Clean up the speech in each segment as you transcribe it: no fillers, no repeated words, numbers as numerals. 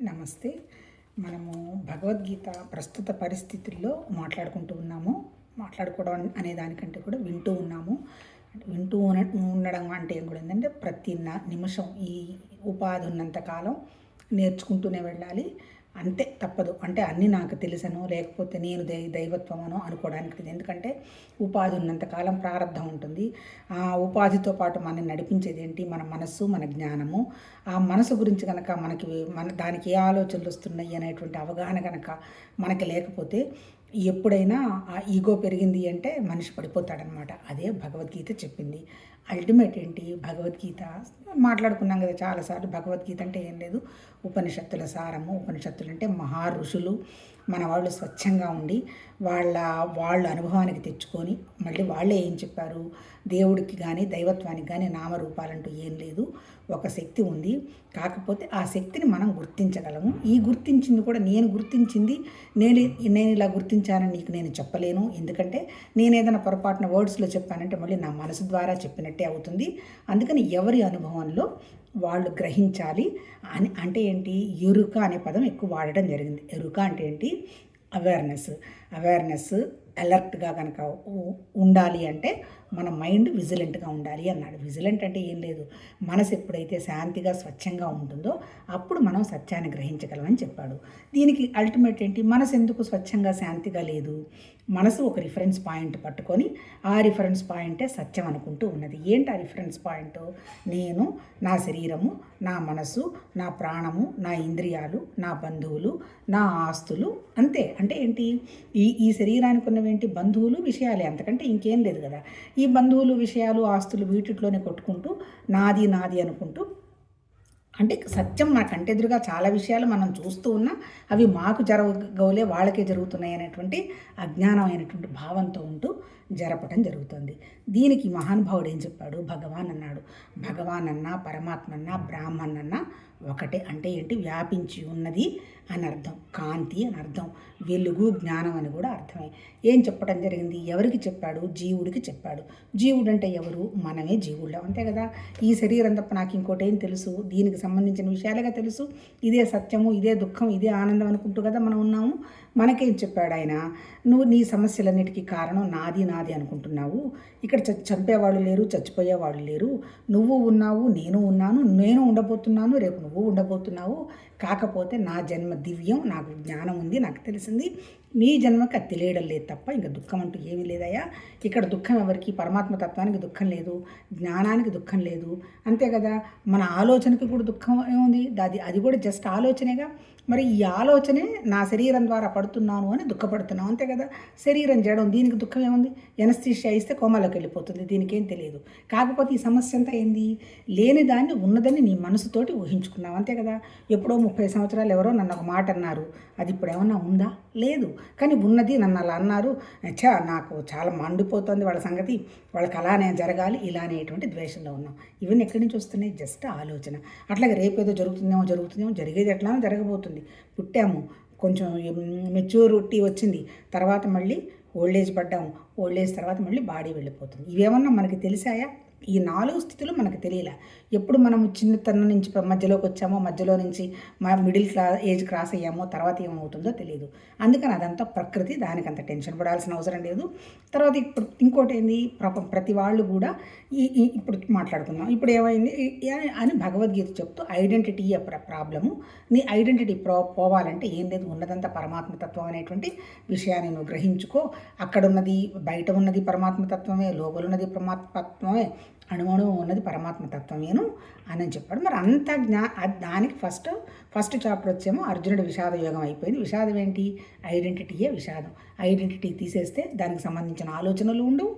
నమస్తే. మనము భగవద్గీత ప్రస్తుత పరిస్థితుల్లో మాట్లాడుకుంటూ ఉన్నాము. మాట్లాడుకోవడం అనే దానికంటే కూడా వింటూ ఉన్నాము. ఉండడం అంటే ఏం కూడా ఏంటంటే ప్రతి నిమిషం ఈ ఉపాధి ఉన్నంత కాలం నేర్చుకుంటూనే వెళ్ళాలి. అంతే, తప్పదు. అంటే అన్నీ నాకు తెలుసనో లేకపోతే నేను దైవత్వమనో అనుకోవడానికి లేదు. ఎందుకంటే ఉపాధి ఉన్నంతకాలం ప్రారంధం ఉంటుంది. ఆ ఉపాధితో పాటు మనం నడిపించేది ఏంటి? మన మనస్సు, మన జ్ఞానము. ఆ మనసు గురించి కనుక దానికి ఏ ఆలోచనలు వస్తున్నాయి అనేటువంటి అవగాహన కనుక మనకి లేకపోతే ఎప్పుడైనా ఆ ఈగో పెరిగింది అంటే మనిషి పడిపోతాడనమాట. అదే భగవద్గీత చెప్పింది. అల్టిమేట్ ఏంటి? భగవద్గీత మాట్లాడుకున్నాం కదా చాలాసార్లు. భగవద్గీత అంటే ఏం లేదు, ఉపనిషత్తుల సారము. ఉపనిషత్తులు అంటే మహా ఋషులు మన వాళ్ళు స్వచ్ఛంగా ఉండి వాళ్ళ అనుభవానికి తెచ్చుకొని మళ్ళీ వాళ్ళే ఏం చెప్పారు? దేవుడికి కానీ దైవత్వానికి కానీ నామరూపాలంటూ ఏం లేదు, ఒక శక్తి ఉంది. కాకపోతే ఆ శక్తిని మనం గుర్తించగలము. ఈ గుర్తించింది కూడా నేను గుర్తించింది నేను ఇలా గుర్తించానని నీకు నేను చెప్పలేను. ఎందుకంటే నేను ఏదైనా పొరపాటున వర్డ్స్లో చెప్పానంటే మళ్ళీ నా మనసు ద్వారా చెప్పినట్టే అవుతుంది. అందుకని ఎవరి అనుభవంలో వాళ్ళు గ్రహించాలి అని. అంటే ఏంటి? ఎరుక అనే పదం ఎక్కువ వాడడం జరిగింది. ఎరుక అంటే ఏంటి? అవేర్నెస్ అలర్ట్గా కనుక ఉండాలి అంటే మన మైండ్ విజిలెంట్గా ఉండాలి అన్నాడు. విజిలెంట్ అంటే ఏం లేదు, మనసు ఎప్పుడైతే శాంతిగా స్వచ్ఛంగా ఉంటుందో అప్పుడు మనం సత్యాన్ని గ్రహించగలమని చెప్పాడు. దీనికి అల్టిమేట్ ఏంటి? మనసు ఎందుకు స్వచ్ఛంగా శాంతిగా లేదు? మనసు ఒక రిఫరెన్స్ పాయింట్ పట్టుకొని ఆ రిఫరెన్స్ పాయింటే సత్యం అనుకుంటూ ఉన్నది. ఏంటి ఆ రిఫరెన్స్ పాయింట్? నేను, నా శరీరము, నా మనసు, నా ప్రాణము, నా ఇంద్రియాలు, నా బంధువులు, నా ఆస్తులు, అంతే. అంటే ఏంటి? ఈ శరీరానికి ఉన్నవేంటి? బంధువులు, విషయాలే, అంతకంటే ఇంకేం లేదు కదా. ఈ బంధువులు, విషయాలు, ఆస్తులు వీటిలోనే కొట్టుకుంటూ నాది నాది అనుకుంటూ, అంటే సత్యం మన కంటెదురుగా చాలా విషయాలు మనం చూస్తూ ఉన్నా అవి మాకు జరగవులే, వాళ్ళకే జరుగుతున్నాయి అనేటువంటి అజ్ఞానమైనటువంటి భావంతో ఉంటూ జరపటం జరుగుతుంది. దీనికి మహానుభావుడు ఏం చెప్పాడు? భగవాన్ అన్నాడు. భగవాన్ అన్నా, పరమాత్మ అన్నా, బ్రాహ్మణ్ అన్నా ఒకటే. అంటే ఏంటి? వ్యాపించి ఉన్నది అని అర్థం, కాంతి అని అర్థం, వెలుగు, జ్ఞానం అని కూడా అర్థమే. ఏం చెప్పడం జరిగింది? ఎవరికి చెప్పాడు? జీవుడికి చెప్పాడు. జీవుడు అంటే ఎవరు? మనమే జీవుళ్ళం, అంతే కదా. ఈ శరీరం తప్ప నాకు ఇంకోటి ఏం తెలుసు? దీనికి సంబంధించిన విషయాలుగా తెలుసు. ఇదే సత్యము, ఇదే దుఃఖం, ఇదే ఆనందం అనుకుంటూ కదా మనం ఉన్నాము. మనకేం చెప్పాడు ఆయన? నువ్వు నీ సమస్యలన్నిటికీ కారణం నాది నాది అనుకుంటున్నావు. ఇక్కడ చంపేవాళ్ళు లేరు, చచ్చిపోయేవాళ్ళు లేరు. నువ్వు ఉన్నావు, నేను ఉన్నాను, నేను ఉండబోతున్నాను, రేపు నువ్వు ఉండబోతున్నావు. కాకపోతే నా జన్మ దివ్యం, నాకు జ్ఞానం ఉంది, నాకు తెలిసింది. నీ జన్మకి అది తెలియడం లేదు తప్ప ఇంకా దుఃఖం అంటూ ఏమీ లేదయ్యా. ఇక్కడ దుఃఖం ఎవరికి? పరమాత్మతత్వానికి దుఃఖం లేదు, జ్ఞానానికి దుఃఖం లేదు, అంతే కదా. మన ఆలోచనకి కూడా దుఃఖం ఏముంది? అది కూడా జస్ట్ ఆలోచనేగా. మరి ఈ ఆలోచనే నా శరీరం ద్వారా పడుతున్నాను అని దుఃఖపడుతున్నావు, అంతే కదా. శరీరం జడం, దీనికి దుఃఖం ఏముంది? ఎనస్థీషియా ఇస్తే కోమాలోకి వెళ్ళిపోతుంది, దీనికి ఏం తెలియదు. కాకపోతే ఈ సమస్య అంతా ఏంది? లేని దాన్ని ఉన్నదని నీ మనసుతోటి ఊహించుకున్నావు, అంతే కదా. ఎప్పుడో 30 సంవత్సరాలు ఎవరో నన్ను ఒక మాట అన్నారు, అది ఇప్పుడు ఏమన్నా ఉందా? లేదు. కానీ ఉన్నది, నన్ను అలా అన్నారు, నాకు చాలా మండిపోతుంది వాళ్ళ సంగతి, వాళ్ళకి అలానే జరగాలి, ఇలానేటువంటి ద్వేషంలో ఉన్నాం. ఇవన్నీ ఎక్కడి నుంచి వస్తున్నాయి? జస్ట్ ఆలోచన. అట్లాగే రేపేదో జరుగుతుందేమో, జరిగేది ఎట్లా జరగబోతుంది. పుట్టాము, కొంచెం మెచ్యూరిటీ వచ్చింది, తర్వాత మళ్ళీ ఓల్డేజ్ పడ్డాము, ఓల్డేజ్ తర్వాత మళ్ళీ బాడీ వెళ్ళిపోతుంది. ఇవేమన్నా మనకి తెలిసాయా? ఈ 4 స్థితులు మనకు తెలియలే. ఎప్పుడు మనము చిన్నతనం నుంచి మధ్యలోకి వచ్చామో, మధ్యలో నుంచి మిడిల్ ఏజ్ క్రాస్ అయ్యామో, తర్వాత ఏమవుతుందో తెలియదు. అందుకని అదంతా ప్రకృతి, దానికి అంత టెన్షన్ పడాల్సిన అవసరం లేదు. తర్వాత ఇప్పుడు ఇంకోటి ఏంది? ప్రతి వాళ్ళు కూడా ఇప్పుడు మాట్లాడుకుందాం. ఇప్పుడు ఏమైంది అని భగవద్గీత చెప్తూ ఐడెంటిటీ ప్రాబ్లము. నీ ఐడెంటిటీ పోవాలంటే ఏం లేదు, ఉన్నదంతా పరమాత్మతత్వం అనేటువంటి విషయాన్ని నువ్వు గ్రహించుకో. అక్కడున్నది, బయట ఉన్నది పరమాత్మతత్వమే, లోపల ఉన్నది పరమాత్మతత్వమే, అణువణువు ఉన్నది పరమాత్మతత్వమేను అని చెప్పాడు. మరి అంత దానికి ఫస్ట్ చాప్టర్ వచ్చేమో అర్జునుడి విషాద యోగం అయిపోయింది. విషాదం ఏంటి? ఐడెంటిటీయే విషాదం. ఐడెంటిటీ తీసేస్తే దానికి సంబంధించిన ఆలోచనలు ఉండవు,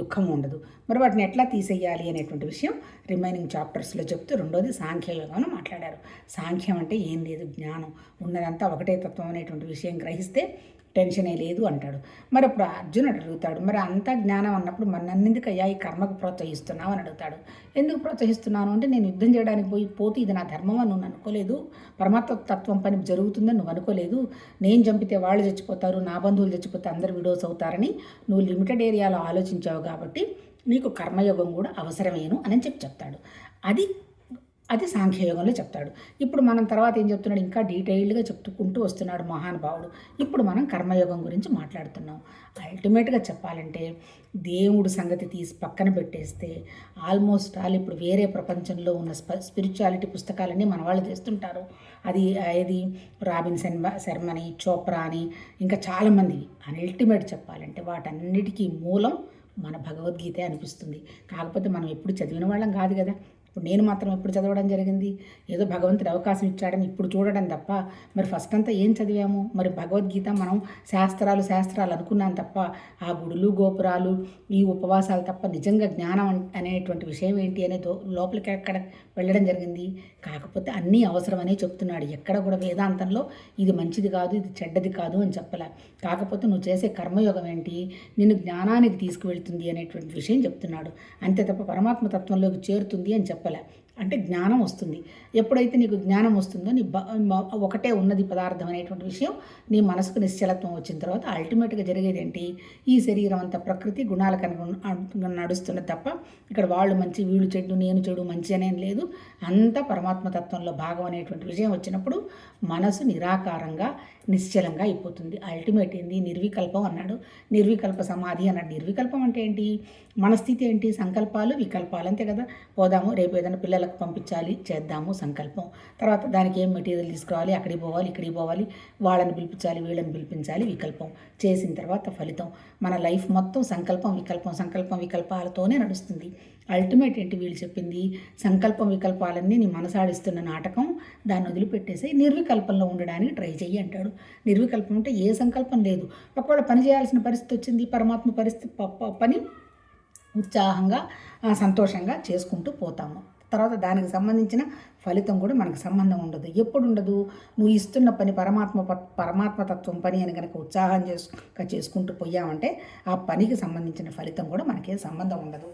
దుఃఖం ఉండదు. మరి వాటిని ఎట్లా తీసేయాలి అనేటువంటి విషయం రిమైనింగ్ చాప్టర్స్లో చెప్తూ రెండోది సాంఖ్యయోగం మాట్లాడారు. సాంఖ్యం అంటే ఏం లేదు, జ్ఞానం. ఉన్నదంతా ఒకటే తత్వం అనేటువంటి విషయం గ్రహిస్తే టెన్షనే లేదు అంటాడు. మరి అప్పుడు అర్జునుడు అడుగుతాడు, మరి అంతా జ్ఞానం అన్నప్పుడు మరి నన్నెందుకయ్యా ఈ కర్మకు ప్రోత్సహిస్తున్నావు అని అడుగుతాడు. ఎందుకు ప్రోత్సహిస్తున్నాను అంటే, నేను యుద్ధం చేయడానికి పోతే ఇది నా ధర్మం అని నువ్వు అనుకోలేదు, పరమాత్మ తత్వం పని జరుగుతుందని నువ్వు అనుకోలేదు, నేను చంపితే వాళ్ళు చచ్చిపోతారు, నా బంధువులు చచ్చిపోతే అందరు విడోస్ అవుతారని నువ్వు లిమిటెడ్ ఏరియాలో ఆలోచించావు, కాబట్టి నీకు కర్మయోగం కూడా అవసరమేను అని చెప్తాడు. అది అది సాంఖ్యయోగంలో చెప్తాడు. ఇప్పుడు మనం తర్వాత ఏం చెప్తున్నాడు, ఇంకా డీటెయిల్డ్గా చెప్పుకుంటూ వస్తున్నాడు మహానుభావుడు. ఇప్పుడు మనం కర్మయోగం గురించి మాట్లాడుతున్నాం. అల్టిమేట్గా చెప్పాలంటే దేవుడు సంగతి తీసి పక్కన పెట్టేస్తే ఆల్మోస్ట్ ఆల్ ఇప్పుడు వేరే ప్రపంచంలో ఉన్న స్పిరిచువాలిటీ పుస్తకాలన్నీ మన వాళ్ళు తెస్తుంటారు. అది ఏది రాబిన్సన్ శర్మని, చోప్రా అని, ఇంకా చాలామంది. అల్టిమేట్ చెప్పాలంటే వాటన్నిటికీ మూలం మన భగవద్గీతే అనిపిస్తుంది. కాకపోతే మనం ఎప్పుడు చదివిన వాళ్ళం కాదు కదా. ఇప్పుడు నేను మాత్రం ఎప్పుడు చదవడం జరిగింది, ఏదో భగవంతుడు అవకాశం ఇచ్చాడని ఇప్పుడు చూడడం తప్ప, మరి ఫస్ట్ అంతా ఏం చదివాము? మరి భగవద్గీత మనం శాస్త్రాలు అనుకున్నాం తప్ప, ఆ గుడులు గోపురాలు ఈ ఉపవాసాలు తప్ప నిజంగా జ్ఞానం అనేటువంటి విషయం ఏంటి అనేది లోపలికి ఎక్కడ వెళ్ళడం జరిగింది. కాకపోతే అన్నీ అవసరమనే చెప్తున్నాడు. ఎక్కడ కూడా వేదాంతంలో ఇది మంచిది కాదు, ఇది చెడ్డది కాదు అని చెప్పలే. కాకపోతే నువ్వు చేసే కర్మయోగం ఏంటి, నిన్ను జ్ఞానానికి తీసుకువెళ్తుంది అనేటువంటి విషయం చెప్తున్నాడు. అంతే తప్ప పరమాత్మ తత్వంలోకి చేరుతుంది అని చెప్పలే. అంటే జ్ఞానం వస్తుంది. ఎప్పుడైతే నీకు జ్ఞానం వస్తుందో నీ ఒకటే ఉన్నది పదార్థం అనేటువంటి విషయం నీ మనసుకు నిశ్చలత్వం వచ్చిన తర్వాత అల్టిమేట్గా జరిగేది ఏంటి, ఈ శరీరం అంతా ప్రకృతి గుణాలకు నడుస్తున్నది తప్ప ఇక్కడ వాళ్ళు మంచి వీళ్ళు చెడు నేను చెడు మంచి అనేం లేదు. అంతా పరమాత్మ తత్వంలో భాగం అనేటువంటి విషయం వచ్చినప్పుడు మనసు నిరాకారంగా నిశ్చలంగా అయిపోతుంది. అల్టిమేట్ ఏంది, నిర్వికల్పం అన్నాడు. నిర్వికల్ప సమాధి అన్నాడు. నిర్వికల్పం అంటే ఏంటి, మన స్థితి ఏంటి, సంకల్పాలు వికల్పాలు అంతే కదా. పోదాము, రేపు ఏదైనా పిల్లలకు పంపించాలి, చేద్దాము సంకల్పం. తర్వాత దానికి ఏం మెటీరియల్ తీసుకురావాలి, అక్కడికి పోవాలి ఇక్కడికి పోవాలి, వాళ్ళని పిలిపించాలి వీళ్ళని పిలిపించాలి వికల్పం. చేసిన తర్వాత ఫలితం. మన లైఫ్ మొత్తం సంకల్పం వికల్పాలతోనే నడుస్తుంది. అల్టిమేట్ ఏంటి వీళ్ళు చెప్పింది, సంకల్పం వికల్పాలన్నీ నీ మనసాడిస్తున్న నాటకం, దాన్ని వదిలిపెట్టేసి నిర్వికల్పంలో ఉండడానికి ట్రై చెయ్యి అంటాడు. నిర్వికల్పం అంటే ఏ సంకల్పం లేదు. ఒకవేళ పని చేయాల్సిన పరిస్థితి వచ్చింది, పరమాత్మ పని ఉత్సాహంగా సంతోషంగా చేసుకుంటూ పోతాము. తర్వాత దానికి సంబంధించిన ఫలితం కూడా మనకు సంబంధం ఉండదు. ఎప్పుడు ఉండదు, నువ్వు ఇస్తున్న పని పరమాత్మతత్వం పని అని కనుక ఉత్సాహం చేసుకుంటూ పోయామంటే ఆ పనికి సంబంధించిన ఫలితం కూడా మనకే సంబంధం ఉండదు.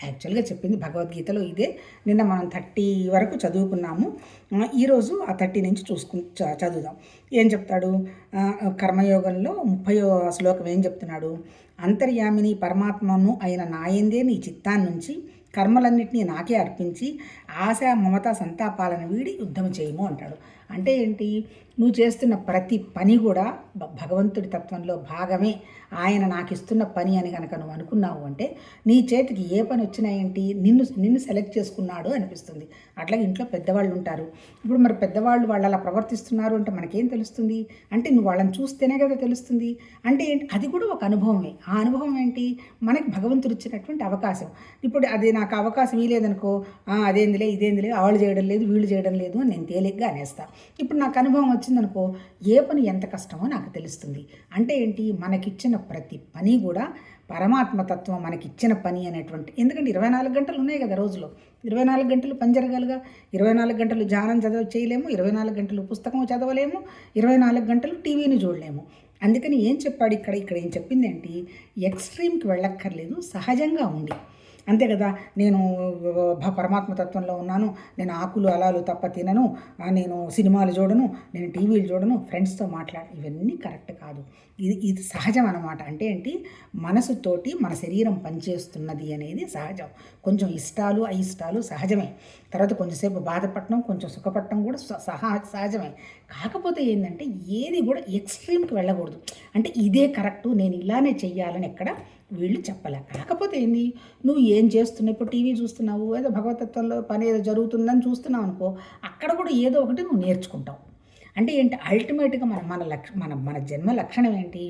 యాక్చువల్గా చెప్పింది భగవద్గీతలో ఇదే. నిన్న మనం 30 వరకు చదువుకున్నాము. ఈరోజు ఆ 30 నుంచి చదువుదాం. ఏం చెప్తాడు, కర్మయోగంలో 30వ శ్లోకం ఏం చెప్తున్నాడు, అంతర్యామిని పరమాత్మను అయిన నాయందే నీ చిత్తాన్నించి కర్మలన్నింటినీ నాకే అర్పించి ఆశ మమత సంతాపాలను వీడి యుద్ధం చేయము అంటాడు. అంటే ఏంటి, నువ్వు చేస్తున్న ప్రతి పని కూడా భగవంతుడి తత్వంలో భాగమే, ఆయన నాకు ఇస్తున్న పని అని కనుక నువ్వు అనుకున్నావు అంటే నీ చేతికి ఏ పని వచ్చినా ఏంటి, నిన్ను సెలెక్ట్ చేసుకున్నాడు అనిపిస్తుంది. అట్లాగే ఇంట్లో పెద్దవాళ్ళు ఉంటారు. ఇప్పుడు మరి పెద్దవాళ్ళు వాళ్ళు అలా ప్రవర్తిస్తున్నారు అంటే మనకేం తెలుస్తుంది, అంటే నువ్వు వాళ్ళని చూస్తేనే కదా తెలుస్తుంది. అంటే ఏంటి, అది కూడా ఒక అనుభవమే. ఆ అనుభవం ఏంటి, మనకి భగవంతుడు ఇచ్చినటువంటి అవకాశం. ఇప్పుడు అది నాకు అవకాశం ఇవ్వలేదనుకో, అదేందిలే ఇదేందిలే, వాళ్ళు చేయడం లేదు వీళ్ళు చేయడం లేదు అని నేను తేలిగ్గా అనేస్తాను. ఇప్పుడు నాకు అనుభవం వచ్చిందనుకో, ఏ పని ఎంత కష్టమో నాకు తెలుస్తుంది. అంటే ఏంటి, మనకిచ్చిన ప్రతి పని కూడా పరమాత్మతత్వం మనకిచ్చిన పని అనేటువంటి, ఎందుకంటే 24 గంటలు ఉన్నాయి కదా రోజులో. 24 గంటలు పని జరగాలిగా. 24 గంటలు ధ్యానం చేయలేము, 24 గంటలు పుస్తకం చదవలేము, 24 గంటలు టీవీని చూడలేము. అందుకని ఏం చెప్పాడు ఇక్కడ ఏం చెప్పింది ఏంటి, ఎక్స్ట్రీమ్కి వెళ్ళక్కర్లేదు, సహజంగా ఉండి. అంతే కదా, నేను పరమాత్మ తత్వంలో ఉన్నాను, నేను ఆకులు అలాలు తప్ప తినను, నేను సినిమాలు చూడను, నేను టీవీలు చూడను, ఫ్రెండ్స్తో మాట్లాడు, ఇవన్నీ కరెక్ట్ కాదు. ఇది సహజం అన్నమాట. అంటే ఏంటి, మనసుతోటి మన శరీరం పనిచేస్తున్నది అనేది సహజం. కొంచెం ఇష్టాలు అయిష్టాలు సహజమే. తర్వాత కొంచెంసేపు బాధపడటం కొంచెం సుఖపడటం కూడా సహజమే. కాకపోతే ఏంటంటే ఏది కూడా ఎక్స్ట్రీమ్కి వెళ్ళకూడదు. అంటే ఇదే కరెక్టు, నేను ఇలానే చెయ్యాలని ఎక్కడ వీళ్ళు చెప్పలే. కాకపోతే ఏంది, నువ్వు ఏం చేస్తున్నావు, ఇప్పుడు టీవీ చూస్తున్నావు, ఏదో భగవతత్వంలో పని ఏదో జరుగుతుందని చూస్తున్నావు అనుకో, అక్కడ కూడా ఏదో ఒకటి నువ్వు నేర్చుకుంటావు. అంటే ఏంటి, అల్టిమేట్గా మన జన్మ లక్షణం ఏంటి,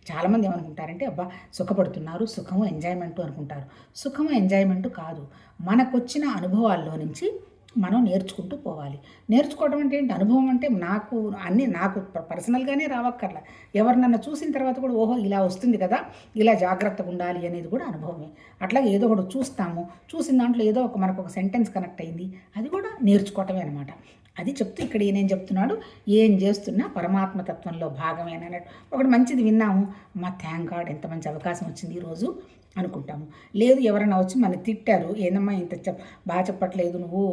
చాలామంది ఏమనుకుంటారంటే అబ్బా సుఖపడుతున్నారు, సుఖము ఎంజాయ్మెంటు అనుకుంటారు. సుఖము ఎంజాయ్మెంటు కాదు, మనకొచ్చిన అనుభవాల్లో నుంచి మనం నేర్చుకుంటూ పోవాలి. నేర్చుకోవడం అంటే ఏంటి, అనుభవం అంటే నాకు పర్సనల్గానే రావక్కర్లా, ఎవరినన్నా చూసిన తర్వాత కూడా ఓహో ఇలా వస్తుంది కదా, ఇలా జాగ్రత్తగా ఉండాలి అనేది కూడా అనుభవమే. అట్లాగే ఏదో ఒకటి చూసిన దాంట్లో ఏదో మనకు ఒక సెంటెన్స్ కనెక్ట్ అయింది, అది కూడా నేర్చుకోవటమే అనమాట. అది చెప్తూ ఇక్కడ ఏం చెప్తున్నాడు, ఏం చేస్తున్నా పరమాత్మతత్వంలో భాగమే అన్నట్టు. ఒకటి మంచిది విన్నాము, థ్యాంక్ గాడ్ ఎంత మంచి అవకాశం వచ్చింది ఈరోజు అనుకుంటాము. లేదు ఎవరైనా వచ్చి మనని తిట్టారు, ఏందమ్మా ఇంత బాగా చెప్పట్లేదు నువ్వు,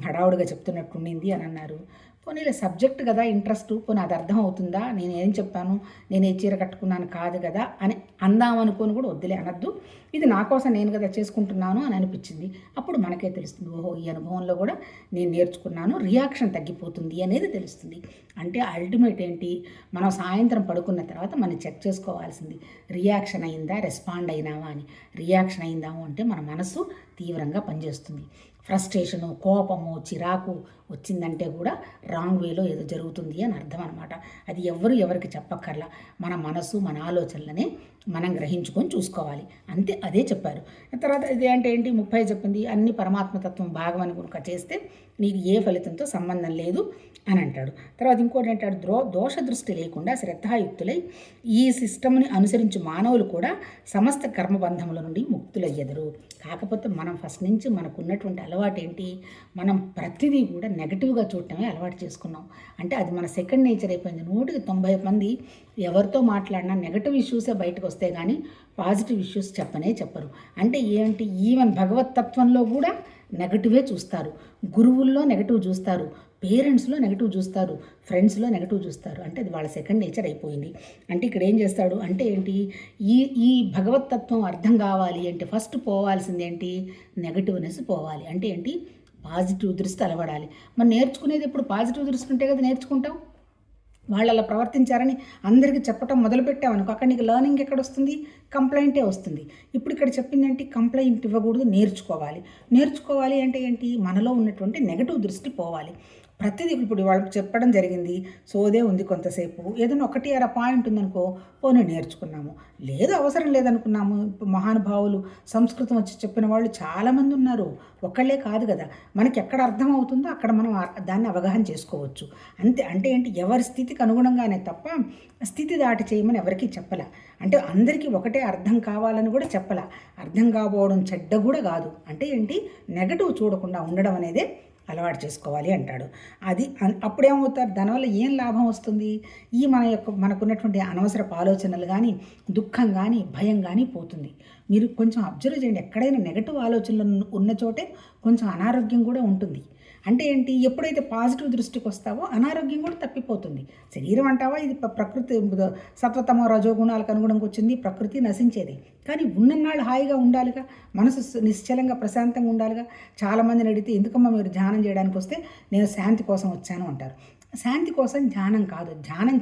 హడావుడిగా చెప్తున్నట్టు ఉండింది అని అన్నారు. పోనీలే సబ్జెక్ట్ కదా ఇంట్రెస్ట్, పోనీ అది అర్థం అవుతుందా, నేను ఏం చెప్పాను, నేను ఏ చీర కట్టుకున్నాను కాదు కదా అని అందామనుకొని కూడా వద్దులే అనద్దు, ఇది నా కోసం నేను కదా చేసుకుంటున్నాను అని అనిపించింది. అప్పుడు మనకే తెలుస్తుంది, ఓహో ఈ అనుభవంలో కూడా నేను నేర్చుకున్నాను, రియాక్షన్ తగ్గిపోతుంది అనేది తెలుస్తుంది. అంటే అల్టిమేట్ ఏంటి, మనం సాయంత్రం పడుకున్న తర్వాత మనం చెక్ చేసుకోవాల్సింది రియాక్షన్ అయిందా, రెస్పాండ్ అయినావా అని. రియాక్షన్ అయిందాము అంటే మన మనసు తీవ్రంగా పనిచేస్తుంది. ఫ్రస్ట్రేషను, కోపము, చిరాకు వచ్చిందంటే కూడా రాంగ్ వేలో ఏదో జరుగుతుంది అని అర్థం అనమాట. అది ఎవరికి చెప్పక్కర్లా, మన మనసు మన ఆలోచనలనే మనం గ్రహించుకొని చూసుకోవాలి అంతే. అదే చెప్పారు. తర్వాత ఇది అంటే ఏంటి 30 చెప్పింది, అన్ని పరమాత్మతత్వం భాగం అని కనుక చేస్తే నీకు ఏ ఫలితంతో సంబంధం లేదు అని అంటాడు. తర్వాత ఇంకోటి అంటాడు, దోష దృష్టి లేకుండా శ్రద్ధాయుక్తులై ఈ సిస్టమ్ని అనుసరించు మానవులు కూడా సమస్త కర్మబంధముల నుండి ముక్తులయ్యెదరు. కాకపోతే మనం ఫస్ట్ నుంచి మనకున్నటువంటి అలవాటు ఏంటి, మనం ప్రతిదీ కూడా నెగటివ్గా చూడటమే అలవాటు చేసుకున్నాం. అంటే అది మన సెకండ్ నేచర్ అయిపోయింది. 190 మంది ఎవరితో మాట్లాడినా నెగటివ్ ఇష్యూసే బయటకు వస్తే కానీ పాజిటివ్ ఇష్యూస్ చెప్పరు. అంటే ఏంటి, ఈవెన్ భగవతత్వంలో కూడా నెగటివే చూస్తారు, గురువుల్లో నెగటివ్ చూస్తారు, పేరెంట్స్లో నెగటివ్ చూస్తారు, ఫ్రెండ్స్లో నెగటివ్ చూస్తారు. అంటే అది వాళ్ళ సెకండ్ నేచర్ అయిపోయింది. అంటే ఇక్కడ ఏం చేస్తాడు అంటే ఏంటి, ఈ భగవతత్వం అర్థం కావాలి అంటే ఫస్ట్ పోవాల్సింది ఏంటి, నెగటివ్నెస్ పోవాలి. అంటే ఏంటి, పాజిటివ్ దృష్టి అలవడాలి. మరి నేర్చుకునేది ఎప్పుడు పాజిటివ్ దృష్టి ఉంటే కదా నేర్చుకుంటాం. వాళ్ళు అలా ప్రవర్తించారని అందరికీ చెప్పటం మొదలుపెట్టామనుకో, అక్కడ నీకు లర్నింగ్ ఎక్కడ వస్తుంది, కంప్లైంటే వస్తుంది. ఇప్పుడు ఇక్కడ చెప్పింది ఏంటి, కంప్లైంట్ ఇవ్వకూడదు, నేర్చుకోవాలి అంటే ఏంటి, మనలో ఉన్నటువంటి నెగటివ్ దృష్టి పోవాలి. ప్రతిదీ ఇప్పుడు వాళ్ళకి చెప్పడం జరిగింది, సోదే ఉంది, కొంతసేపు ఏదైనా 1 పాయింట్ ఉందనుకో, పోనీ నేర్చుకున్నాము, లేదు అవసరం లేదనుకున్నాము. మహానుభావులు సంస్కృతం వచ్చి చెప్పిన వాళ్ళు చాలామంది ఉన్నారు, ఒక్కళ్ళే కాదు కదా. మనకి ఎక్కడ అర్థం అవుతుందో అక్కడ మనం దాన్ని అవగాహన చేసుకోవచ్చు అంతే. అంటే ఏంటి, ఎవరి స్థితికి అనుగుణంగానే తప్ప స్థితి దాటి చేయమని ఎవరికీ చెప్పలా. అంటే అందరికీ ఒకటే అర్థం కావాలని కూడా చెప్పలా. అర్థం కాకపోవడం చెడ్డ కూడా కాదు. అంటే ఏంటి, నెగటివ్ చూడకుండా ఉండడం అనేదే అలవాటు చేసుకోవాలి అంటాడు. అది అప్పుడేమవుతారు, దానివల్ల ఏం లాభం వస్తుంది, మనకున్నటువంటి అనవసరపు ఆలోచనలు కానీ, దుఃఖం కానీ, భయం కానీ పోతుంది. మీరు కొంచెం అబ్జర్వ్ చేయండి, ఎక్కడైనా నెగటివ్ ఆలోచనలు ఉన్న చోటే కొంచెం అనారోగ్యం కూడా ఉంటుంది. అంటే ఏంటి, ఎప్పుడైతే పాజిటివ్ దృష్టికి వస్తావో అనారోగ్యం కూడా తప్పిపోతుంది. శరీరం అంటావా, ఇది ప్రకృతి సత్వతమ రజోగుణాలకు అనుగుణంగా వచ్చింది, ప్రకృతి నశించేది. కానీ ఉన్ననాళ్ళు హాయిగా ఉండాలిగా, మనసు నిశ్చలంగా ప్రశాంతంగా ఉండాలిగా. చాలామందిని అడిగితే, ఎందుకమ్మా మీరు ధ్యానం చేయడానికి వస్తే, నేను శాంతి కోసం వచ్చాను అంటారు. శాంతి కోసం ధ్యానం కాదు, ధ్యానం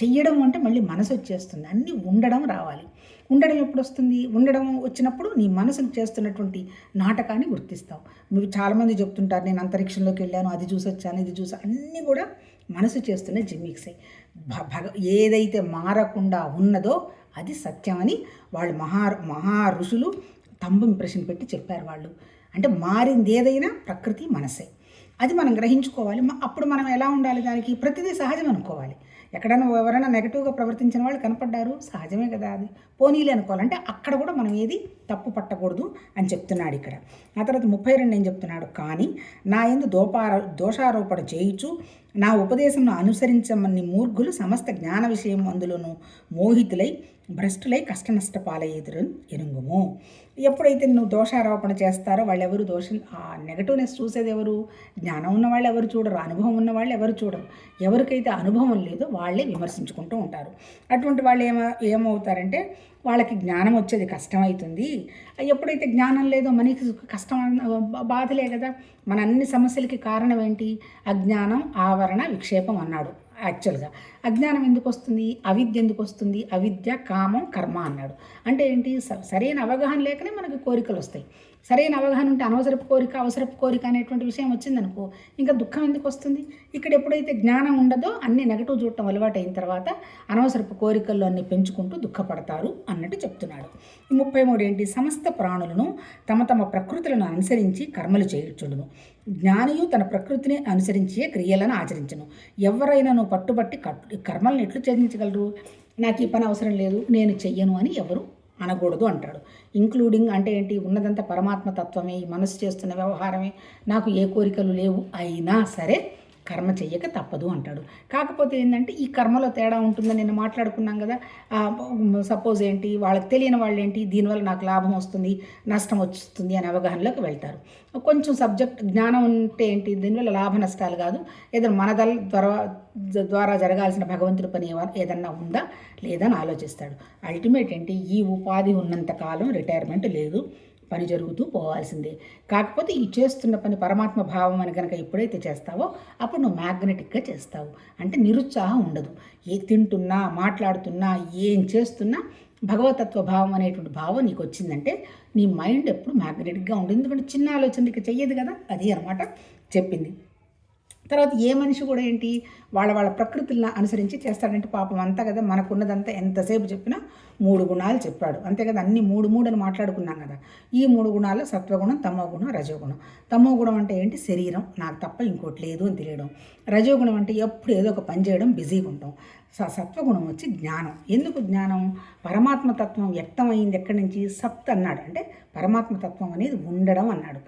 చెయ్యడం అంటే మళ్ళీ మనసు వచ్చేస్తుంది. అన్నీ ఉండడం రావాలి. ఉండడం ఎప్పుడు వస్తుంది, ఉండడం వచ్చినప్పుడు నీ మనసుకు చేస్తున్నటువంటి నాటకాన్ని గుర్తిస్తావు. మీరు చాలామంది చెప్తుంటారు, నేను అంతరిక్షంలోకి వెళ్ళాను, అది చూసి వచ్చాను, ఇది చూసి, అన్నీ కూడా మనసు చేస్తున్న జిమ్మిక్సే. ఏదైతే మారకుండా ఉన్నదో అది సత్యమని వాళ్ళు మహా ఋషులు తంబు ఇంప్రెషన్ పెట్టి చెప్పారు వాళ్ళు. అంటే మారింది ఏదైనా ప్రకృతి మనసే, అది మనం గ్రహించుకోవాలి. అప్పుడు మనం ఎలా ఉండాలి, దానికి ప్రతిదీ సహజం అనుకోవాలి. ఎక్కడైనా ఎవరైనా నెగటివ్గా ప్రవర్తించిన వాళ్ళు కనపడ్డారు, సహజమే కదా, అది పోనీలే అనుకోవాలంటే అక్కడ కూడా మనం ఏది తప్పు పట్టకూడదు అని చెప్తున్నాడు ఇక్కడ. ఆ తర్వాత 32 ఏం చెప్తున్నాడు, కానీ నా యందు దోషారోపణ చేయుచు నా ఉపదేశంను అనుసరించమని మూర్ఖులు సమస్త జ్ఞాన విషయం అందులోనూ మోహితులై భ్రష్టులై కష్టనష్టపాలయ్యేదురు ఎనుగుము. ఎప్పుడైతే నువ్వు దోషారోపణ చేస్తారో వాళ్ళెవరు నెగటివ్నెస్ చూసేది ఎవరు, జ్ఞానం ఉన్న వాళ్ళు ఎవరు చూడరు, అనుభవం ఉన్న వాళ్ళు ఎవరు చూడరు. ఎవరికైతే అనుభవం లేదో వాళ్ళే విమర్శించుకుంటూ ఉంటారు. అటువంటి వాళ్ళు ఏమవుతారంటే వాళ్ళకి జ్ఞానం వచ్చేది కష్టమవుతుంది. ఎప్పుడైతే జ్ఞానం లేదో మనకి కష్టం, బాధలే కదా. మన అన్ని సమస్యలకి కారణం ఏంటి, అజ్ఞానం, ఆవరణ, విక్షేపం అన్నాడు. యాక్చువల్గా అజ్ఞానం ఎందుకు వస్తుంది, అవిద్య ఎందుకు వస్తుంది, అవిద్య, కామం, కర్మ అన్నాడు. అంటే ఏంటి, సరైన అవగాహన లేకనే మనకి కోరికలు వస్తాయి. సరైన అవగాహన ఉంటే అవసరపు కోరిక అనేటువంటి విషయం వచ్చిందనుకో, ఇంకా దుఃఖం ఎందుకు వస్తుంది. ఇక్కడ ఎప్పుడైతే జ్ఞానం ఉండదో అన్ని నెగటివ్ చూడటం అలవాటు అయిన తర్వాత అనవసరపు కోరికల్లో అన్ని పెంచుకుంటూ దుఃఖపడతారు అన్నట్టు చెప్తున్నాడు. 33 ఏంటి, సమస్త ప్రాణులను తమ తమ ప్రకృతులను అనుసరించి కర్మలు చేయుచుండును, జ్ఞానియు తన ప్రకృతిని అనుసరించే క్రియలను ఆచరించను. ఎవరైనా పట్టుబట్టి కర్మలను ఎట్లు చేయించగలరు, నాకు ఈ పని అవసరం లేదు, నేను చెయ్యను అని ఎవరు అనకూడదు అంటాడు. ఇంక్లూడింగ్ అంటే ఏంటి, ఉన్నదంతా పరమాత్మ తత్వమే, ఈ మనసు చేస్తున్న వ్యవహారమే, నాకు ఏ కోరికలు లేవు అయినా సరే కర్మ చెయ్యక తప్పదు అంటాడు. కాకపోతే ఏంటంటే ఈ కర్మలో తేడా ఉంటుందని నేను మాట్లాడుకున్నాం కదా. సపోజ్ ఏంటి, వాళ్ళకి తెలియని వాళ్ళు ఏంటి, దీనివల్ల నాకు లాభం వస్తుంది, నష్టం వస్తుంది అనే అవగాహనలోకి వెళ్తారు. కొంచెం సబ్జెక్ట్ జ్ఞానం ఉంటే ఏంటి, దీనివల్ల లాభ నష్టాలు కాదు, ఏదైనా మన ద్వారా జరగాల్సిన భగవంతుడి పని ఏదన్నా ఉందా లేదా అని ఆలోచిస్తాడు. అల్టిమేట్ ఏంటి, ఈ ఉపాధి ఉన్నంతకాలం రిటైర్మెంట్ లేదు, పని జరుగుతూ పోవాల్సిందే. కాకపోతే ఈ చేస్తున్న పని పరమాత్మ భావం అని కనుక ఎప్పుడైతే చేస్తావో అప్పుడు నువ్వు మ్యాగ్నెటిక్గా చేస్తావు. అంటే నిరుత్సాహం ఉండదు. ఏ తింటున్నా, మాట్లాడుతున్నా, ఏం చేస్తున్నా భగవతత్వ భావం అనేటువంటి భావం నీకు వచ్చిందంటే నీ మైండ్ ఎప్పుడు మ్యాగ్నెటిక్గా ఉండదు. ఎందుకంటే చిన్న ఆలోచన ఇక చెయ్యదు కదా, అది అనమాట చెప్పింది. తర్వాత ఏ మనిషి కూడా ఏంటి, వాళ్ళ ప్రకృతులను అనుసరించి చేస్తాడంటే పాపం అంతా కదా, మనకున్నదంతా ఎంతసేపు చెప్పినా 3 గుణాలు చెప్పాడు అంతే కదా, అన్ని మూడు అని మాట్లాడుకున్నాం కదా. ఈ 3 గుణాలు సత్వగుణం, తమోగుణం, రజోగుణం. తమోగుణం అంటే ఏంటి, శరీరం, నాకు తప్ప ఇంకోటి లేదు అని తెలియడం. రజోగుణం అంటే ఎప్పుడు ఏదో ఒక పని చేయడం, బిజీగా ఉంటాం. సత్వగుణం వచ్చి జ్ఞానం. ఎందుకు జ్ఞానం, పరమాత్మతత్వం వ్యక్తమైంది ఎక్కడి నుంచి, సత్ అన్నాడు అంటే పరమాత్మతత్వం అనేది ఉండడం అన్నాడు.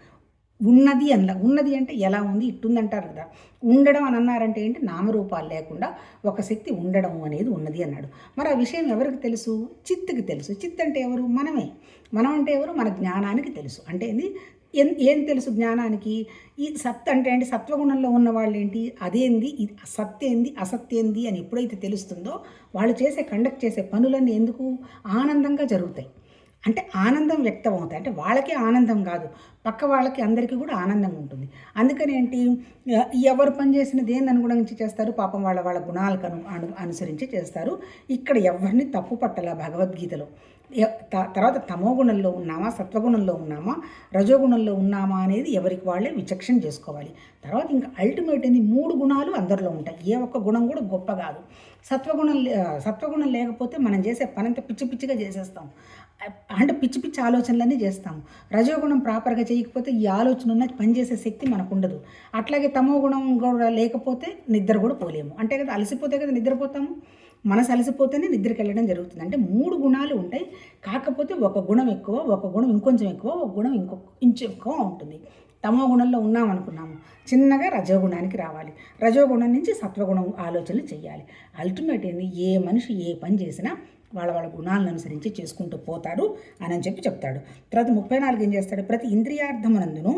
ఉన్నది ఉన్నది అంటే ఎలా ఉంది, ఇట్టుందంటారు కదా. ఉండడం అని అన్నారంటే ఏంటి, నామరూపాలు లేకుండా ఒక శక్తి ఉండడం అనేది ఉన్నది అన్నాడు. మరి ఆ విషయం ఎవరికి తెలుసు, చిత్తుకి తెలుసు. చిత్ అంటే ఎవరు, మనమే. మనం అంటే ఎవరు, మన జ్ఞానానికి తెలుసు. అంటే ఏం తెలుసు జ్ఞానానికి, ఈ సత్ అంటే ఏంటి, సత్వగుణంలో ఉన్న వాళ్ళు ఏంటి, అదేంది, సత్తేంది, అసత్యేంది అని ఎప్పుడైతే తెలుస్తుందో వాళ్ళు కండక్ట్ చేసే పనులన్నీ ఎందుకు ఆనందంగా జరుగుతాయి. అంటే ఆనందం వ్యక్తం అవుతాయి. అంటే వాళ్ళకే ఆనందం కాదు, పక్క వాళ్ళకి అందరికీ కూడా ఆనందంగా ఉంటుంది. అందుకని ఏంటి, ఎవరు పని చేసిన దేన్ని అనుగుణించి చేస్తారు, పాపం వాళ్ళ గుణాలకు అనుసరించి చేస్తారు. ఇక్కడ ఎవరిని తప్పు పట్టల భగవద్గీతలో. తర్వాత తమోగుణంలో ఉన్నామా, సత్వగుణంలో ఉన్నామా, రజోగుణంలో ఉన్నామా అనేది ఎవరికి వాళ్ళే విచక్షణ చేసుకోవాలి. తర్వాత ఇంకా అల్టిమేట్ ఏంది, 3 గుణాలు అందరిలో ఉంటాయి. ఏ ఒక్క గుణం కూడా గొప్ప కాదు. సత్వగుణం లేకపోతే మనం చేసే పనంతా పిచ్చిగా చేసేస్తాం. అంటే పిచ్చి ఆలోచనలన్నీ చేస్తాము. రజోగుణం ప్రాపర్గా చేయకపోతే ఈ ఆలోచన ఉన్న పనిచేసే శక్తి మనకు ఉండదు. అట్లాగే తమో గుణం కూడా లేకపోతే నిద్ర కూడా పోలేము. అంటే కదా, అలసిపోతే కదా నిద్రపోతాము. మనసు అలసిపోతేనే నిద్రకి వెళ్ళడం జరుగుతుంది. అంటే 3 గుణాలు ఉంటాయి. కాకపోతే ఒక గుణం ఎక్కువ, ఒక గుణం ఇంకొంచెం ఎక్కువ, ఒక గుణం ఇంచు ఎక్కువ ఉంటుంది. తమో గుణంలో ఉన్నామనుకున్నాము, చిన్నగా రజోగుణానికి రావాలి. రజోగుణం నుంచి సత్వగుణం ఆలోచనలు చేయాలి. అల్టిమేట్ ఏంది, ఏ మనిషి ఏ పని చేసినా వాళ్ళ గుణాలను అనుసరించి చేసుకుంటూ పోతాడు అని చెప్తాడు. తర్వాత 34 ఏం చేస్తాడు, ప్రతి ఇంద్రియార్థమునందును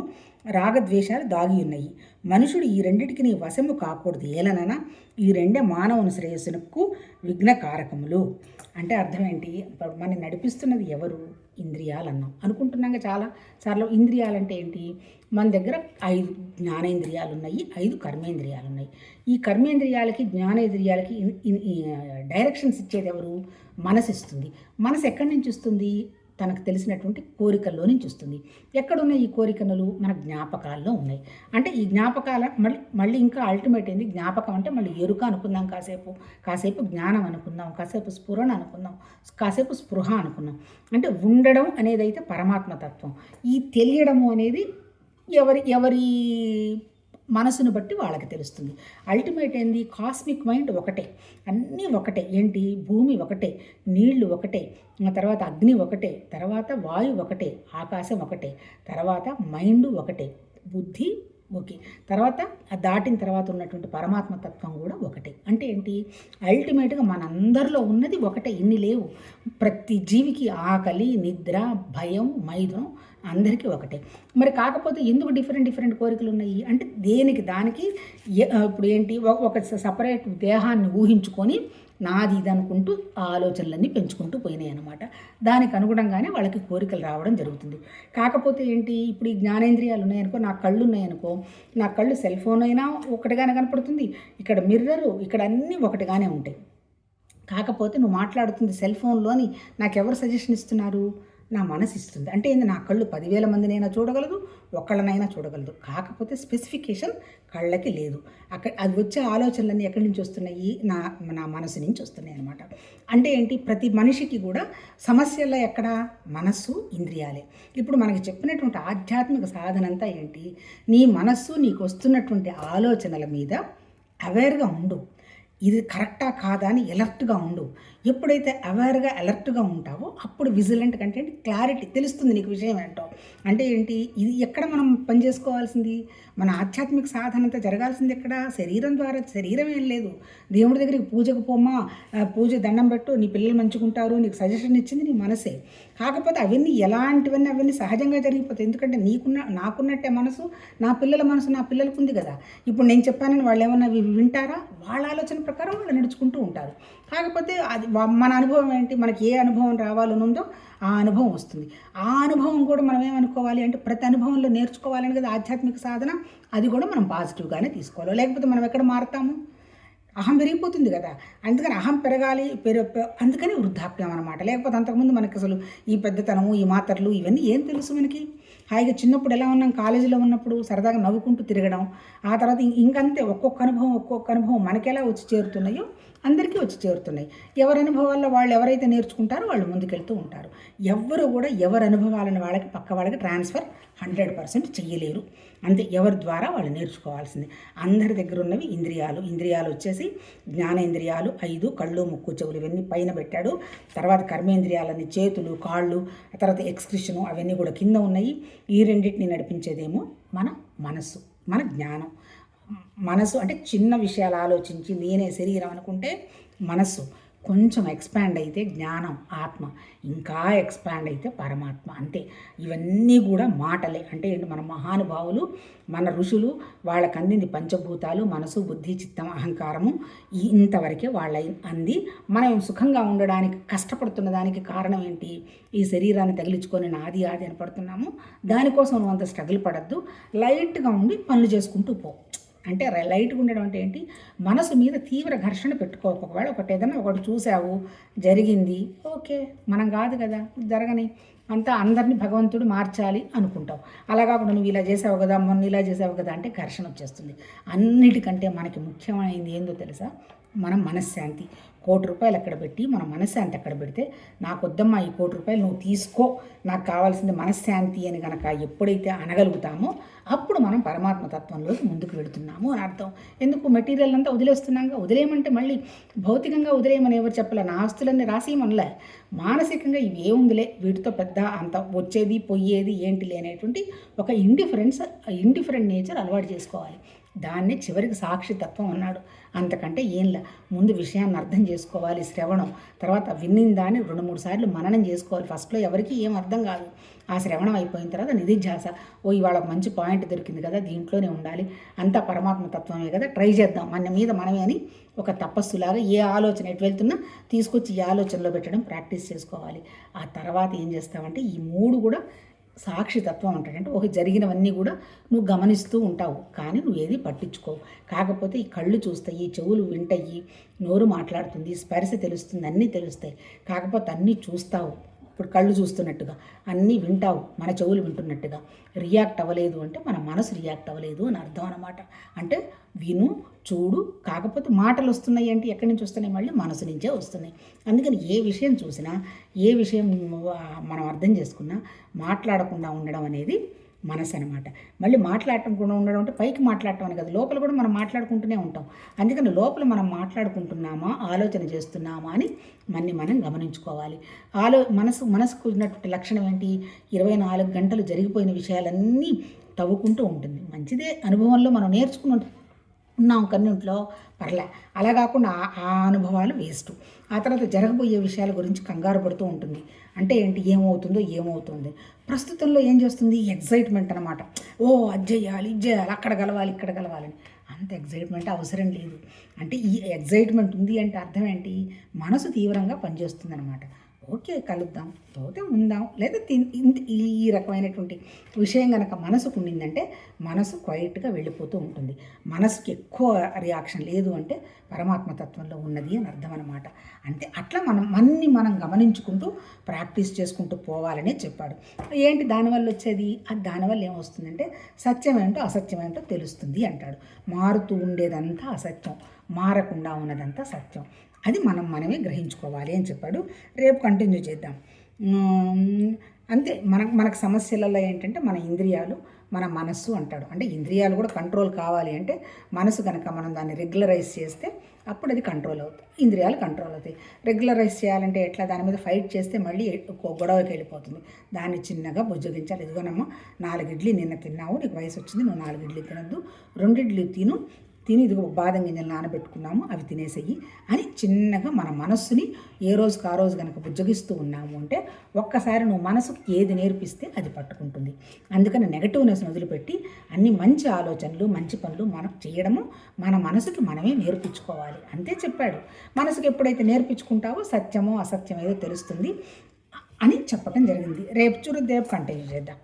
రాగద్వేషాలు దాగి ఉన్నాయి. మనుషుడు ఈ రెండిటికి నీ వశము కాకూడదు. ఏలననా ఈ రెండే మానవుని శ్రేయస్సునకు విఘ్నకారకములు. అంటే అర్థం ఏంటి, మనం నడిపిస్తున్నది ఎవరు, ఇంద్రియాలు అన్నాం అనుకుంటున్నాక చాలా సార్లు. ఇంద్రియాలంటే ఏంటి, మన దగ్గర 5 జ్ఞానేంద్రియాలు ఉన్నాయి, 5 కర్మేంద్రియాలు ఉన్నాయి. ఈ కర్మేంద్రియాలకి జ్ఞానేంద్రియాలకి డైరెక్షన్స్ ఇచ్చేది ఎవరు, మనసు ఇస్తుంది. మనసు ఎక్కడి నుంచి వస్తుంది, తనకు తెలిసినటువంటి కోరికల్లో నుంచి వస్తుంది. ఎక్కడున్నాయి ఈ కోరికలు, మన జ్ఞాపకాల్లో ఉన్నాయి. అంటే ఈ జ్ఞాపకాల మళ్ళీ ఇంకా అల్టిమేట్ ఏంది, జ్ఞాపకం అంటే మళ్ళీ ఎరుక అనుకుందాం, కాసేపు జ్ఞానం అనుకుందాం, కాసేపు స్ఫురణ అనుకుందాం, కాసేపు స్పృహ అనుకుందాం. అంటే ఉండడం అనేది అయితే పరమాత్మతత్వం. ఈ తెలియడము అనేది ఎవరి మనసును బట్టి వాళ్ళకి తెలుస్తుంది. అల్టిమేట్ ఏంది, కాస్మిక్ మైండ్ ఒకటే, అన్నీ ఒకటే. ఏంటి, భూమి ఒకటే, నీళ్లు ఒకటే, తర్వాత అగ్ని ఒకటే, తర్వాత వాయువు ఒకటే, ఆకాశం ఒకటే, తర్వాత మైండ్ ఒకటే, బుద్ధి ఓకే, తర్వాత దాటిన తర్వాత ఉన్నటువంటి పరమాత్మతత్వం కూడా ఒకటే. అంటే ఏంటి, అల్టిమేట్గా మనందరిలో ఉన్నది ఒకటే, ఇన్ని లేవు. ప్రతి జీవికి ఆకలి, నిద్ర, భయం, మైథునం అందరికీ ఒకటే. మరి కాకపోతే ఎందుకు డిఫరెంట్ కోరికలు ఉన్నాయి అంటే, దానికి ఇప్పుడు ఏంటి, ఒక సపరేట్ దేహాన్ని ఊహించుకొని నాది ఇది అనుకుంటూ ఆ ఆలోచనలన్నీ పెంచుకుంటూ పోయినాయి అన్నమాట. దానికి అనుగుణంగానే వాళ్ళకి కోరికలు రావడం జరుగుతుంది. కాకపోతే ఏంటి, ఇప్పుడు ఈ జ్ఞానేంద్రియాలు ఉన్నాయనుకో, నా కళ్ళు ఉన్నాయనుకో, నా కళ్ళు సెల్ ఫోన్ అయినా ఒకటిగానే కనపడుతుంది, ఇక్కడ మిర్రరు, ఇక్కడ అన్నీ ఒకటిగానే ఉంటాయి. కాకపోతే నువ్వు మాట్లాడుతుంది సెల్ ఫోన్లోని నాకెవరు సజెషన్ ఇస్తున్నారు, నా మనసు ఇస్తుంది. అంటే ఏంది, నా కళ్ళు 10,000 మందినైనా చూడగలదు, ఒక్కళ్ళనైనా చూడగలదు. కాకపోతే స్పెసిఫికేషన్ కళ్ళకి లేదు. అది వచ్చే ఆలోచనలన్నీ ఎక్కడి నుంచి వస్తున్నాయి, నా మనసు నుంచి వస్తున్నాయి అనమాట. అంటే ఏంటి, ప్రతి మనిషికి కూడా సమస్యల్లో ఎక్కడ, మనస్సు, ఇంద్రియాలే. ఇప్పుడు మనకి చెప్పినటువంటి ఆధ్యాత్మిక సాధన అంతా ఏంటి, నీ మనస్సు నీకు వస్తున్నటువంటి ఆలోచనల మీద అవేర్గా ఉండు. ఇది కరెక్టా కాదా అని ఎలర్ట్గా ఉండు. ఎప్పుడైతే అవేర్గా అలర్ట్గా ఉంటావో అప్పుడు విజిలెంట్ కంటే క్లారిటీ తెలుస్తుంది నీకు విషయం ఏంటో. అంటే ఏంటి, ఇది ఎక్కడ మనం పని చేసుకోవాల్సింది, మన ఆధ్యాత్మిక సాధన అంతా జరగాల్సింది ఎక్కడ, శరీరం ద్వారా. శరీరం ఏం లేదు, దేవుడి దగ్గరికి పూజకు పోమా, పూజ దండం పెట్టు, నీ పిల్లలు మంచుకుంటారు, నీకు సజెషన్ ఇచ్చింది నీ మనసే. కాకపోతే అవన్నీ ఎలాంటివన్నీ అవన్నీ సహజంగా జరిగిపోతాయి. ఎందుకంటే నాకున్నట్టే మనసు, నా పిల్లల మనసు నా పిల్లలకు ఉంది కదా. ఇప్పుడు నేను చెప్పానని వాళ్ళు ఏమన్నా వింటారా? వాళ్ళ ఆలోచన ప్రకారం వాళ్ళు నడుచుకుంటూ ఉంటారు. కాకపోతే అది మన అనుభవం ఏంటి, మనకి ఏ అనుభవం రావాలని ఉందో ఆ అనుభవం వస్తుంది. ఆ అనుభవం కూడా మనం ఏమనుకోవాలి అంటే ప్రతి అనుభవంలో నేర్చుకోవాలని కదా ఆధ్యాత్మిక సాధన. అది కూడా మనం పాజిటివ్గానే తీసుకోవాలి, లేకపోతే మనం ఎక్కడ మారుతాము? అహం పెరిగిపోతుంది కదా. అందుకని అహం పెరగాలి, అందుకని వృద్ధాప్యం అనమాట. లేకపోతే అంతకుముందు మనకి అసలు ఈ పెద్దతనము, ఈ మాత్రలు ఇవన్నీ ఏం తెలుసు మనకి? హాయిగా చిన్నప్పుడు ఎలా ఉన్నాం, కాలేజీలో ఉన్నప్పుడు సరదాగా నవ్వుకుంటూ తిరగడం. ఆ తర్వాత ఇంకంతే ఒక్కొక్క అనుభవం మనకెలా వచ్చి చేరుతున్నాయో అందరికీ వచ్చి చేరుతున్నాయి. ఎవరి అనుభవాల్లో వాళ్ళు ఎవరైతే నేర్చుకుంటారో వాళ్ళు ముందుకెళ్తూ ఉంటారు. ఎవ్వరు కూడా ఎవరి అనుభవాలను వాళ్ళకి పక్క వాళ్ళకి ట్రాన్స్ఫర్ 100% చెయ్యలేరు. అంతే, ఎవరి ద్వారా వాళ్ళు నేర్చుకోవాల్సింది. అందరి దగ్గర ఉన్నవి ఇంద్రియాలు వచ్చేసి జ్ఞానేంద్రియాలు 5, కళ్ళు, ముక్కు, చెవులు ఇవన్నీ పైన పెట్టాడు. తర్వాత కర్మేంద్రియాలన్నీ చేతులు, కాళ్ళు, తర్వాత ఎక్స్క్రిషను అవన్నీ కూడా కింద ఉన్నాయి. ఈ రెండింటిని నడిపించేదేమో మన మనస్సు, మన జ్ఞానం. మనసు అంటే చిన్న విషయాలు ఆలోచించి నేనే శరీరం అనుకుంటే మనస్సు, కొంచెం ఎక్స్పాండ్ అయితే జ్ఞానం, ఆత్మ, ఇంకా ఎక్స్పాండ్ అయితే పరమాత్మ. అంతే. ఇవన్నీ కూడా మాటలే. అంటే ఏంటి, మన మహానుభావులు, మన ఋషులు, వాళ్ళకి అందింది పంచభూతాలు, మనసు, బుద్ధి, చిత్తం, అహంకారము. ఇంతవరకే వాళ్ళ అంది. మనం సుఖంగా ఉండడానికి కష్టపడుతున్న దానికి కారణం ఏంటి? ఈ శరీరాన్ని తగిలించుకొని నాది అని పడుతున్నాము. దానికోసం నువ్వు అంత స్ట్రగుల్ పడద్దు, లైట్గా ఉండి పనులు చేసుకుంటూ పో. అంటే లైట్గా ఉండడం అంటే ఏంటి, మనసు మీద తీవ్ర ఘర్షణ పెట్టుకోక. ఒకవేళ ఏదైనా ఒకటి చూసావు, జరిగింది, ఓకే, మనం కాదు కదా, జరగని అంతా అందరినీ భగవంతుడు మార్చాలి అనుకుంటావు. అలా కాకుండా నువ్వు ఇలా చేసావు కదా, మొన్న ఇలా చేసావు కదా అంటే ఘర్షణ వచ్చేస్తుంది. అన్నిటికంటే మనకి ముఖ్యమైనది ఏందో తెలుసా? మనం మనశ్శాంతి. ₹1,00,00,000 అక్కడ పెట్టి మన మనశ్శాంతి అక్కడ పెడితే, నాకు వద్దమ్మా ఈ ₹1,00,00,000 నువ్వు తీసుకో, నాకు కావాల్సింది మనశ్శాంతి అని కనుక ఎప్పుడైతే అనగలుగుతామో అప్పుడు మనం పరమాత్మ తత్వంలోకి ముందుకు వెళుతున్నాము అని అర్థం. ఎందుకు మెటీరియల్ అంతా వదిలేస్తున్నాగా? వదిలేయమంటే మళ్ళీ భౌతికంగా వదిలేయమని ఎవరు చెప్పలే, నా ఆస్తులన్నీ రాసేయమనలే. మానసికంగా ఇవి ఏముందిలే, వీటితో పెద్ద అంత వచ్చేది పోయేది ఏంటి లేనేటువంటి ఒక ఇండిఫరెంట్ నేచర్ అలవాటు చేసుకోవాలి. దాన్ని చివరికి సాక్షితత్వం అన్నాడు. అంతకంటే ఏంలా, ముందు విషయాన్ని అర్థం చేసుకోవాలి, శ్రవణం. తర్వాత విన్నిన దాన్ని 2-3 సార్లు మననం చేసుకోవాలి. ఫస్ట్లో ఎవరికి ఏం అర్థం కాదు. ఆ శ్రవణం అయిపోయిన తర్వాత నిధిధ్యాస, ఇవాళ ఒక మంచి పాయింట్ దొరికింది కదా, దీంట్లోనే ఉండాలి, అంతా పరమాత్మ తత్వమే కదా, ట్రై చేద్దాం మన మీద మనమే అని ఒక తపస్సులాగా ఏ ఆలోచన ఎటు వెళ్తున్నా తీసుకొచ్చి ఈ ఆలోచనలో పెట్టడం ప్రాక్టీస్ చేసుకోవాలి. ఆ తర్వాత ఏం చేస్తామంటే ఈ 3 కూడా సాక్షితత్వం అంటాడు. అంటే ఒక జరిగినవన్నీ కూడా నువ్వు గమనిస్తూ ఉంటావు, కానీ నువ్వు ఏది పట్టించుకోవు. కాకపోతే ఈ కళ్ళు చూస్తాయి, చెవులు వింటాయి, నోరు మాట్లాడుతుంది, స్పర్శ తెలుస్తుంది, అన్నీ తెలుస్తాయి. కాకపోతే అన్నీ చూస్తావు, ఇప్పుడు కళ్ళు చూస్తున్నట్టుగా అన్నీ వింటావు, మన చెవులు వింటున్నట్టుగా. రియాక్ట్ అవ్వలేదు అంటే మన మనసు రియాక్ట్ అవ్వలేదు అని అర్థం అన్నమాట. అంటే విను, చూడు, కాకపోతే మాటలు వస్తున్నాయి అంటే ఎక్కడి నుంచి వస్తున్నాయి? మళ్ళీ మనసు నుంచే వస్తున్నాయి. అందుకని ఏ విషయం చూసినా, ఏ విషయం మనం అర్థం చేసుకున్నా మాట్లాడకుండా ఉండడం అనేది మనసు అనమాట. మళ్ళీ మాట్లాడటం కూడా ఉండడం అంటే పైకి మాట్లాడటం అని కదా, లోపల కూడా మనం మాట్లాడుకుంటూనే ఉంటాం. అందుకని లోపల మనం మాట్లాడుకుంటున్నామా, ఆలోచన చేస్తున్నామా అని మనం గమనించుకోవాలి. మనసుకు ఉన్నటువంటి లక్షణం ఏంటి? 24 గంటలు జరిగిపోయిన విషయాలన్నీ తవ్వుకుంటూ ఉంటుంది. మంచిదే, అనుభవంలో మనం నేర్చుకుని ఉన్నాం కన్నింట్లో, పర్లే. అలా కాకుండా ఆ అనుభవాలు వేస్ట్. ఆ తర్వాత జరగబోయే విషయాల గురించి కంగారు పడుతూ ఉంటుంది. అంటే ఏంటి, ఏమవుతుంది ప్రస్తుతంలో ఏం చేస్తుంది? ఎగ్జైట్మెంట్ అనమాట. అది చేయాలి, ఇది చేయాలి, అక్కడ గెలవాలి, ఇక్కడ గెలవాలని. అంత ఎగ్జైట్మెంట్ అవసరం లేదు. అంటే ఈ ఎగ్జైట్మెంట్ ఉంది అంటే అర్థం ఏంటి? మనసు తీవ్రంగా పనిచేస్తుంది అనమాట. ఓకే, కలుద్దాం, పోతే ఉందాం, లేదా ఈ రకమైనటువంటి విషయం కనుక మనసుకు ఉండిందంటే మనసు క్వైట్గా వెళ్ళిపోతూ ఉంటుంది. మనసుకి ఎక్కువ రియాక్షన్ లేదు అంటే పరమాత్మ తత్వంలో ఉన్నది అని అర్థం అనమాట. అంతే. అట్లా మనం గమనించుకుంటూ ప్రాక్టీస్ చేసుకుంటూ పోవాలనే చెప్పాడు. ఏంటి దానివల్ల వచ్చేది? దానివల్ల ఏమొస్తుందంటే సత్యమేంటో అసత్యమేంటో తెలుస్తుంది అంటాడు. మారుతూ ఉండేదంతా అసత్యం, మారకుండా ఉన్నదంతా సత్యం. అది మనమే గ్రహించుకోవాలి అని చెప్పాడు. రేపు కంటిన్యూ చేద్దాం. అంతే. మనకు సమస్యలలో ఏంటంటే మన ఇంద్రియాలు, మన మనస్సు అంటాడు. అంటే ఇంద్రియాలు కూడా కంట్రోల్ కావాలి అంటే మనసు కనుక మనం దాన్ని రెగ్యులరైజ్ చేస్తే అప్పుడు అది కంట్రోల్ అవుతుంది, ఇంద్రియాలు కంట్రోల్ అవుతాయి. రెగ్యులరైజ్ చేయాలంటే ఎట్లా, దాని మీద ఫైట్ చేస్తే మళ్ళీ గొడవకి వెళ్ళిపోతుంది. దాన్ని చిన్నగా బుజ్జగించాలి. ఇదిగోనమ్మా 4 ఇడ్లీ నిన్న తిన్నావు, నీకు వయసు వచ్చింది, నువ్వు 4 ఇడ్లీ తినద్దు, 2 ఇడ్లీ తిని ఇదిగో బాదం గింజలు నానబెట్టుకున్నాము అవి తినేసేయి అని చిన్నగా మన మనస్సుని ఏ రోజుకి ఆ రోజు కనుక బుజ్జగిస్తూ ఉన్నాము అంటే ఒక్కసారి నువ్వు మనసుకు ఏది నేర్పిస్తే అది పట్టుకుంటుంది. అందుకని నెగటివ్నెస్ని వదిలిపెట్టి అన్ని మంచి ఆలోచనలు మంచి పనులు మనం చేయడము మన మనసుకి మనమే నేర్పించుకోవాలి అంతే చెప్పాడు. మనసుకి ఎప్పుడైతే నేర్పించుకుంటావో సత్యమో అసత్యం ఏదో తెలుస్తుంది అని చెప్పడం జరిగింది. రేపు కంటిన్యూ చేద్దాం.